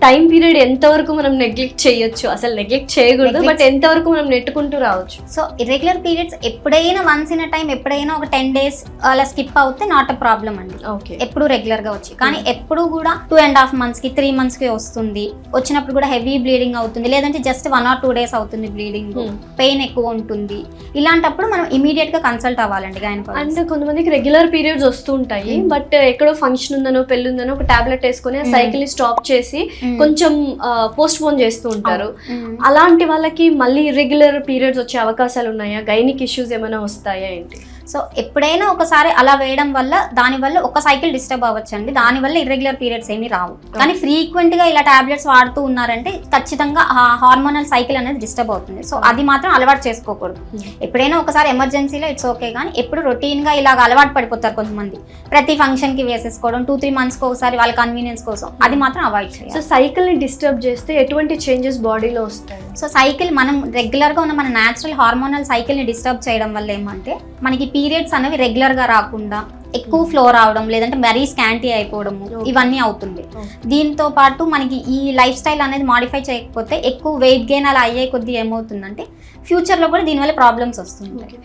Time period ఎంతవరకు మనం neglect చేయొచ్చు, అసలు నెగ్లెక్ట్ చేయకూడదు, బట్ ఎంతవరకు మనం నెట్టుకుంటూ రావచ్చు? సో ఇర్రెగ్యులర్ పీరియడ్స్ ఎప్పుడైనా వన్స్ ఇన్ అ టైం, ఎప్పుడైనా ఒక 10 days అలా స్కిప్ అవుతే నాట్ అ ప్రాబ్లం అండి. ఓకే. ఎప్పుడు రెగ్యులర్ గా వచ్చి, కానీ ఎప్పుడు కూడా 2.5 months కి 3 months కి వస్తుంది, వచ్చినప్పుడు కూడా హెవీ బ్లీడింగ్ అవుతుంది, లేదంటే జస్ట్ 1 or 2 days అవుతుంది బ్లీడింగ్, పెయిన్ ఎక్కువ ఉంటుంది, ఇలాంటప్పుడు మనం ఇమీడియట్ గా కన్సల్ట్ అవ్వాలండి గైనకాలజిస్ట్. అంటే కొంతమందికి రెగ్యులర్ పీరియడ్స్ వస్తూ ఉంటాయి, బట్ ఎక్కడో ఫంక్షన్ ఉందనో పెళ్లి ఉందనో ఒక టాబ్లెట్ వేసుకుని ఆ సైకిల్ ని స్టాప్ చేసి కొంచెం పోస్ట్ పోన్ చేస్తూ ఉంటారు. అలాంటి వాళ్ళకి మళ్ళీ ఇర్రెగ్యులర్ పీరియడ్స్ వచ్చే అవకాశాలు ఉన్నాయా? గైనిక్ ఇష్యూస్ ఏమైనా వస్తాయా ఏంటి? సో ఎప్పుడైనా ఒకసారి అలా వేయడం వల్ల దానివల్ల ఒక సైకిల్ డిస్టర్బ్ అవ్వచ్చండి, దానివల్ల ఇర్రెగ్యులర్ పీరియడ్స్ ఏమీ రావు. కానీ ఫ్రీక్వెంట్ గా ఇలా టాబ్లెట్స్ వాడుతూ ఉన్నారంటే ఖచ్చితంగా ఆ హార్మోనల్ సైకిల్ అనేది డిస్టర్బ్ అవుతుంది. సో అది మాత్రం అలవాటు చేసుకోకూడదు. ఎప్పుడైనా ఒకసారి ఎమర్జెన్సీలో ఇట్స్ ఓకే, కానీ ఎప్పుడు రొటీన్ గా ఇలాగ అలవాటు పడిపోతారు కొంతమంది, ప్రతి ఫంక్షన్ కి వేసేసుకోవడం, 2-3 months కి ఒకసారి వాళ్ళ కన్వీనియన్స్ కోసం, అది మాత్రం అవాయిడ్ చేయాలి. సో సైకిల్ ని డిస్టర్బ్ చేస్తే ఎటువంటి చేంజెస్ బాడీలో వస్తాయి? సో సైకిల్ మనం రెగ్యులర్ గా ఉన్న మన న్యాచురల్ హార్మోనల్ సైకిల్ ని డిస్టర్బ్ చేయడం వల్ల ఏమంటే మనకి పీరియడ్స్ అనేవి రెగ్యులర్ గా రాకుండా ఎక్కువ ఫ్లో రావడం, లేదంటే మరీ స్కాంటీ అయిపోవడము, ఇవన్నీ అవుతుంది. దీంతో పాటు మనకి ఈ లైఫ్ స్టైల్ అనేది మాడిఫై చేయకపోతే ఎక్కువ వెయిట్ గెయిన్ అలా అయ్యే కొద్దీ ఏమవుతుందంటే ఫ్యూచర్ లో కూడా దీనివల్ల ప్రాబ్లమ్స్ వస్తుంది.